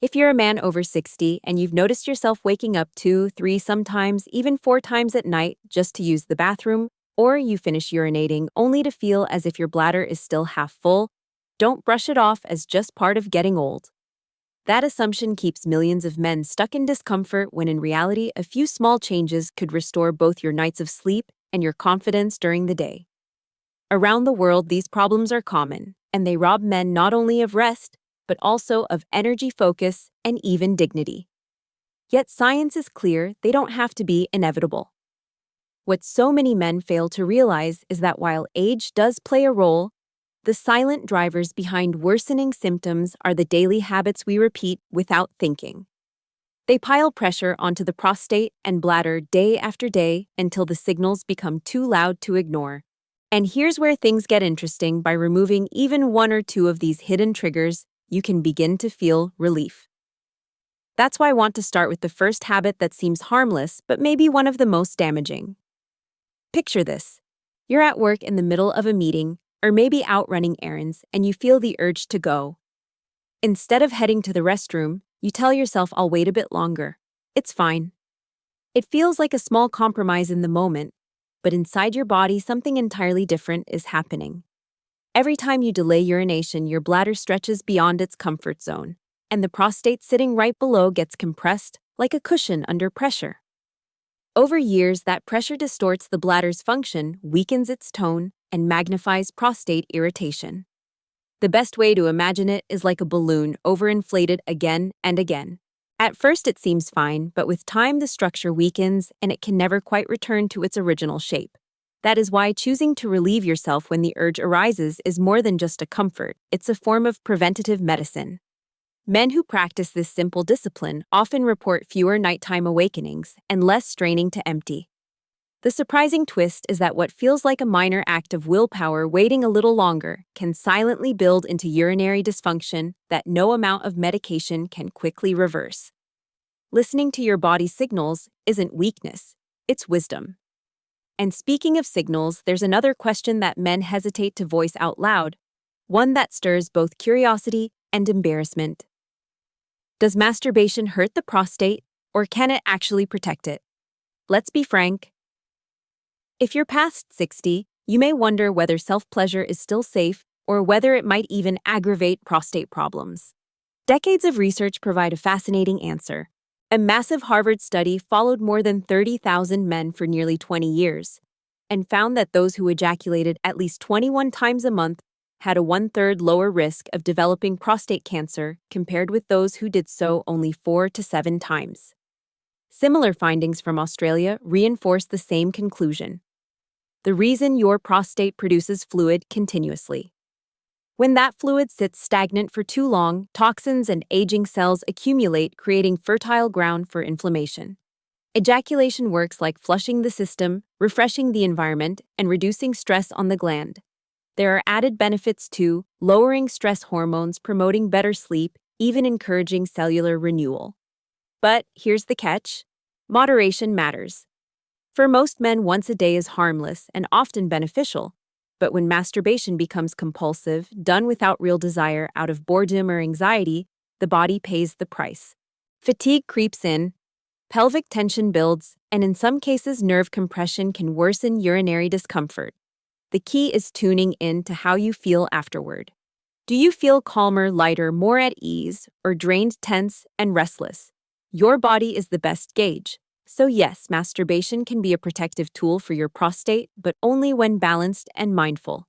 If you're a man over 60 and you've noticed yourself waking up 2, 3, sometimes even 4 times at night just to use the bathroom, or you finish urinating only to feel as if your bladder is still half full, don't brush it off as just part of getting old. That assumption keeps millions of men stuck in discomfort when in reality, a few small changes could restore both your nights of sleep and your confidence during the day. Around the world, these problems are common, and they rob men not only of rest, but also of energy, focus, and even dignity. Yet science is clear they don't have to be inevitable. What so many men fail to realize is that while age does play a role, the silent drivers behind worsening symptoms are the daily habits we repeat without thinking. They pile pressure onto the prostate and bladder day after day until the signals become too loud to ignore. And here's where things get interesting. By removing even one or two of these hidden triggers, you can begin to feel relief. That's why I want to start with the first habit that seems harmless, but maybe one of the most damaging. Picture this. You're at work in the middle of a meeting, or maybe out running errands, and you feel the urge to go. Instead of heading to the restroom, you tell yourself, I'll wait a bit longer. It's fine. It feels like a small compromise in the moment, but inside your body, something entirely different is happening. Every time you delay urination, your bladder stretches beyond its comfort zone, and the prostate sitting right below gets compressed like a cushion under pressure. Over years, that pressure distorts the bladder's function, weakens its tone, and magnifies prostate irritation. The best way to imagine it is like a balloon overinflated again and again. At first it seems fine, but with time the structure weakens and it can never quite return to its original shape. That is why choosing to relieve yourself when the urge arises is more than just a comfort, it's a form of preventative medicine. Men who practice this simple discipline often report fewer nighttime awakenings and less straining to empty. The surprising twist is that what feels like a minor act of willpower waiting a little longer can silently build into urinary dysfunction that no amount of medication can quickly reverse. Listening to your body's signals isn't weakness, it's wisdom. And speaking of signals, there's another question that men hesitate to voice out loud, one that stirs both curiosity and embarrassment. Does masturbation hurt the prostate, or can it actually protect it? Let's be frank. If you're past 60, you may wonder whether self-pleasure is still safe or whether it might even aggravate prostate problems. Decades of research provide a fascinating answer. A massive Harvard study followed more than 30,000 men for nearly 20 years and found that those who ejaculated at least 21 times a month had a 1/3 lower risk of developing prostate cancer compared with those who did so only 4 to 7 times. Similar findings from Australia reinforce the same conclusion. The reason your prostate produces fluid continuously. When that fluid sits stagnant for too long, toxins and aging cells accumulate, creating fertile ground for inflammation. Ejaculation works like flushing the system, refreshing the environment, and reducing stress on the gland. There are added benefits too, lowering stress hormones, promoting better sleep, even encouraging cellular renewal. But here's the catch. Moderation matters. For most men, once a day is harmless and often beneficial. But when masturbation becomes compulsive, done without real desire, out of boredom or anxiety, the body pays the price. Fatigue creeps in, pelvic tension builds, and in some cases, nerve compression can worsen urinary discomfort. The key is tuning in to how you feel afterward. Do you feel calmer, lighter, more at ease, or drained, tense, and restless? Your body is the best gauge. So yes, masturbation can be a protective tool for your prostate, but only when balanced and mindful.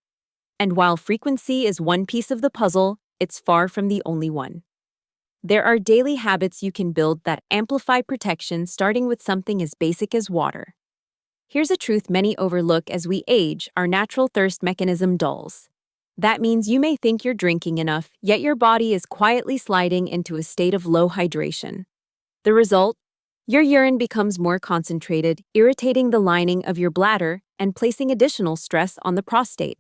And while frequency is one piece of the puzzle, it's far from the only one. There are daily habits you can build that amplify protection, starting with something as basic as water. Here's a truth many overlook: as we age, our natural thirst mechanism dulls. That means you may think you're drinking enough, yet your body is quietly sliding into a state of low hydration. The result? Your urine becomes more concentrated, irritating the lining of your bladder and placing additional stress on the prostate.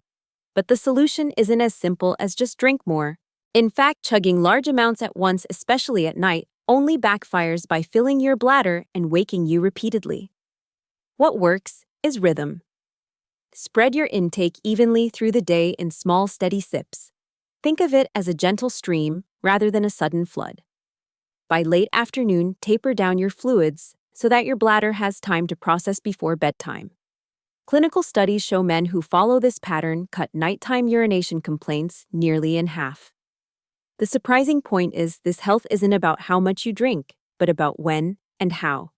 But the solution isn't as simple as just drink more. In fact, chugging large amounts at once, especially at night, only backfires by filling your bladder and waking you repeatedly. What works is rhythm. Spread your intake evenly through the day in small, steady sips. Think of it as a gentle stream rather than a sudden flood. By late afternoon, taper down your fluids so that your bladder has time to process before bedtime. Clinical studies show men who follow this pattern cut nighttime urination complaints nearly in half. The surprising point is this health isn't about how much you drink, but about when and how.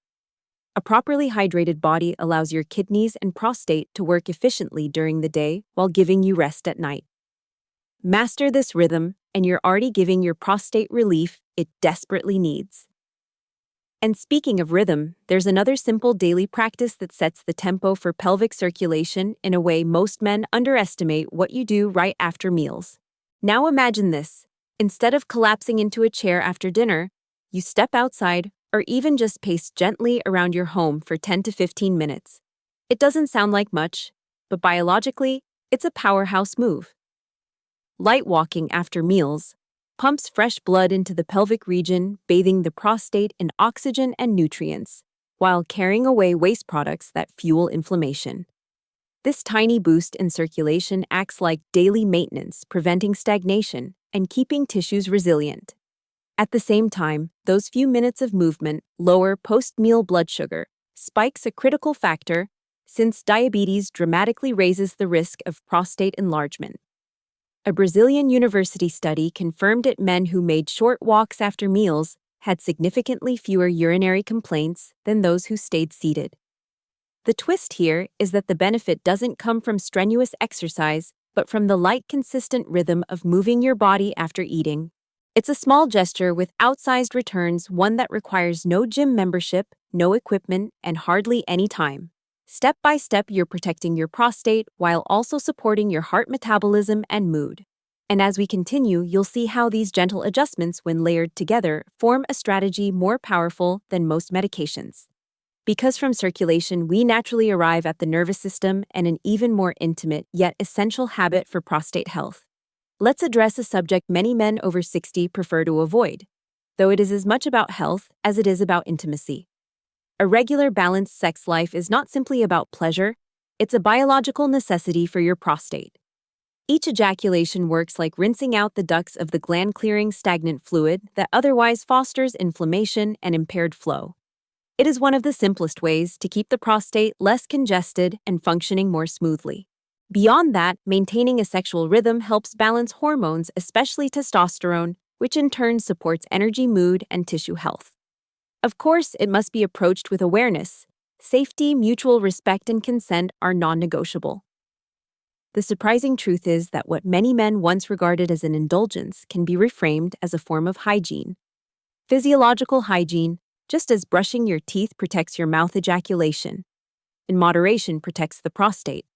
A properly hydrated body allows your kidneys and prostate to work efficiently during the day while giving you rest at night. Master this rhythm, and you're already giving your prostate relief it desperately needs. And speaking of rhythm, there's another simple daily practice that sets the tempo for pelvic circulation in a way most men underestimate what you do right after meals. Now imagine this. Instead of collapsing into a chair after dinner, you step outside or even just pace gently around your home for 10 to 15 minutes. It doesn't sound like much, but biologically, it's a powerhouse move. Light walking after meals pumps fresh blood into the pelvic region, bathing the prostate in oxygen and nutrients, while carrying away waste products that fuel inflammation. This tiny boost in circulation acts like daily maintenance, preventing stagnation and keeping tissues resilient. At the same time, those few minutes of movement lower post-meal blood sugar, spikes a critical factor since diabetes dramatically raises the risk of prostate enlargement. A Brazilian university study confirmed that men who made short walks after meals had significantly fewer urinary complaints than those who stayed seated. The twist here is that the benefit doesn't come from strenuous exercise, but from the light, consistent rhythm of moving your body after eating. It's a small gesture with outsized returns, one that requires no gym membership, no equipment, and hardly any time. Step by step, you're protecting your prostate while also supporting your heart metabolism and mood. And as we continue, you'll see how these gentle adjustments, when layered together, form a strategy more powerful than most medications. Because from circulation, we naturally arrive at the nervous system and an even more intimate yet essential habit for prostate health. Let's address a subject many men over 60 prefer to avoid, though it is as much about health as it is about intimacy. A regular, balanced sex life is not simply about pleasure, it's a biological necessity for your prostate. Each ejaculation works like rinsing out the ducts of the gland-clearing stagnant fluid that otherwise fosters inflammation and impaired flow. It is one of the simplest ways to keep the prostate less congested and functioning more smoothly. Beyond that, maintaining a sexual rhythm helps balance hormones, especially testosterone, which in turn supports energy, mood, and tissue health. Of course, it must be approached with awareness. Safety, mutual respect, and consent are non-negotiable. The surprising truth is that what many men once regarded as an indulgence can be reframed as a form of hygiene. Physiological hygiene, just as brushing your teeth protects your mouth ejaculation. In moderation, protects the prostate.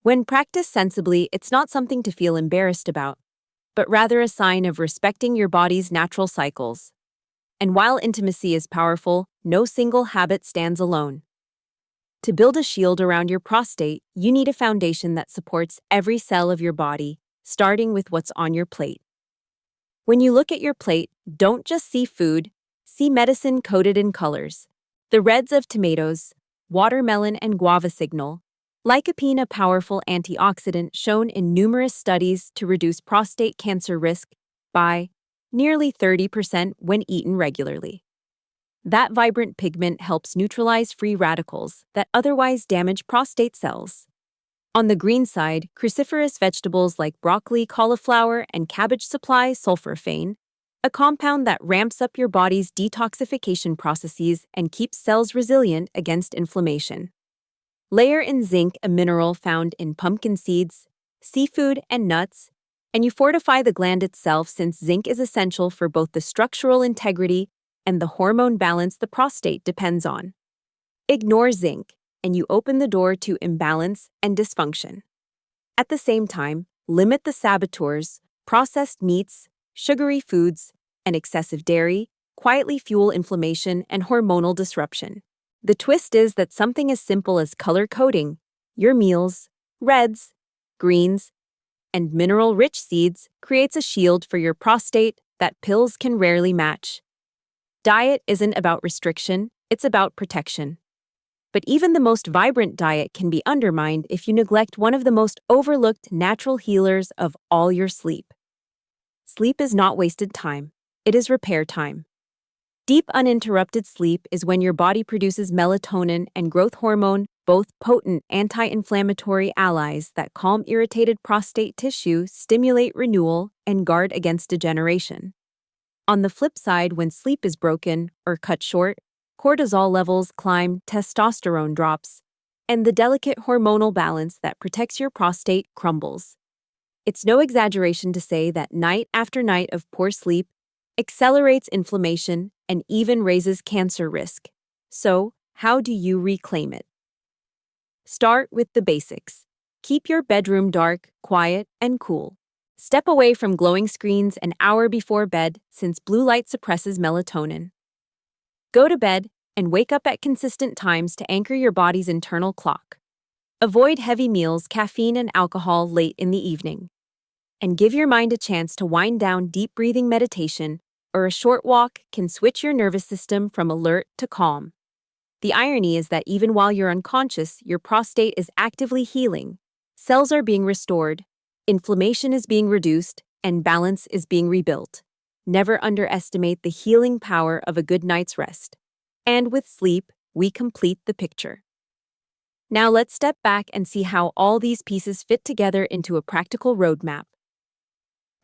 When practiced sensibly, it's not something to feel embarrassed about, but rather a sign of respecting your body's natural cycles. And while intimacy is powerful, no single habit stands alone. To build a shield around your prostate, you need a foundation that supports every cell of your body, starting with what's on your plate. When you look at your plate, don't just see food, see medicine coated in colors. The reds of tomatoes, watermelon, and guava signal lycopene, a powerful antioxidant shown in numerous studies to reduce prostate cancer risk by nearly 30% when eaten regularly. That vibrant pigment helps neutralize free radicals that otherwise damage prostate cells. On the green side, cruciferous vegetables like broccoli, cauliflower, and cabbage supply sulforaphane, a compound that ramps up your body's detoxification processes and keeps cells resilient against inflammation. Layer in zinc, a mineral found in pumpkin seeds, seafood, and nuts, and you fortify the gland itself, since zinc is essential for both the structural integrity and the hormone balance the prostate depends on. Ignore zinc, and you open the door to imbalance and dysfunction. At the same time, limit the saboteurs, processed meats, sugary foods, and excessive dairy, quietly fuel inflammation and hormonal disruption. The twist is that something as simple as color coding your meals, reds, greens, and mineral-rich seeds creates a shield for your prostate that pills can rarely match. Diet isn't about restriction, it's about protection. But even the most vibrant diet can be undermined if you neglect one of the most overlooked natural healers of all, your sleep. Sleep is not wasted time, it is repair time. Deep uninterrupted sleep is when your body produces melatonin and growth hormone, both potent anti-inflammatory allies that calm irritated prostate tissue, stimulate renewal, and guard against degeneration. On the flip side, when sleep is broken or cut short, cortisol levels climb, testosterone drops, and the delicate hormonal balance that protects your prostate crumbles. It's no exaggeration to say that night after night of poor sleep accelerates inflammation and even raises cancer risk. So, how do you reclaim it? Start with the basics. Keep your bedroom dark, quiet, and cool. Step away from glowing screens an hour before bed since blue light suppresses melatonin. Go to bed and wake up at consistent times to anchor your body's internal clock. Avoid heavy meals, caffeine, and alcohol late in the evening. And give your mind a chance to wind down. Deep breathing meditation or a short walk can switch your nervous system from alert to calm. The irony is that even while you're unconscious, your prostate is actively healing. Cells are being restored, inflammation is being reduced, and balance is being rebuilt. Never underestimate the healing power of a good night's rest. And with sleep, we complete the picture. Now let's step back and see how all these pieces fit together into a practical roadmap.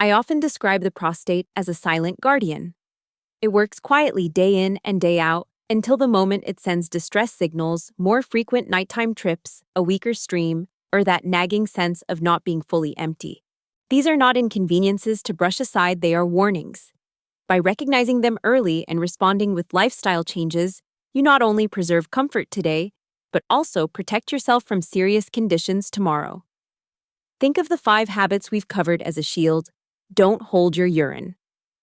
I often describe the prostate as a silent guardian. It works quietly day in and day out until the moment it sends distress signals, more frequent nighttime trips, a weaker stream, or that nagging sense of not being fully empty. These are not inconveniences to brush aside, they are warnings. By recognizing them early and responding with lifestyle changes, you not only preserve comfort today, but also protect yourself from serious conditions tomorrow. Think of the 5 habits we've covered as a shield. Don't hold your urine.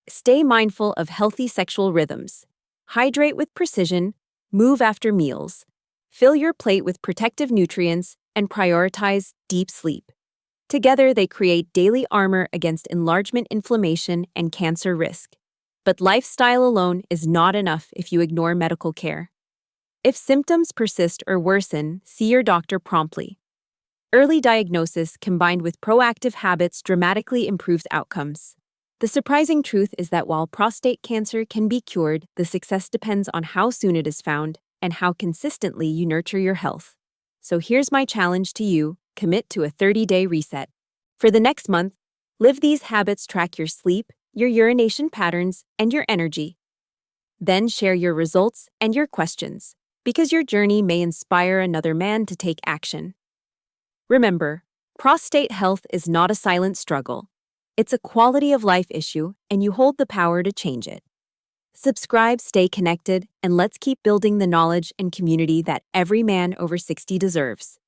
Stay mindful of healthy sexual rhythms. Hydrate with precision, move after meals. Fill your plate with protective nutrients, and prioritize deep sleep. Together, they create daily armor against enlargement, inflammation, and cancer risk. But lifestyle alone is not enough if you ignore medical care. If symptoms persist or worsen, see your doctor promptly. Early diagnosis combined with proactive habits dramatically improves outcomes. The surprising truth is that while prostate cancer can be cured, the success depends on how soon it is found and how consistently you nurture your health. So here's my challenge to you: commit to a 30-day reset. For the next month, live these habits, track your sleep, your urination patterns, and your energy. Then share your results and your questions, because your journey may inspire another man to take action. Remember, prostate health is not a silent struggle. It's a quality of life issue, and you hold the power to change it. Subscribe, stay connected, and let's keep building the knowledge and community that every man over 60 deserves.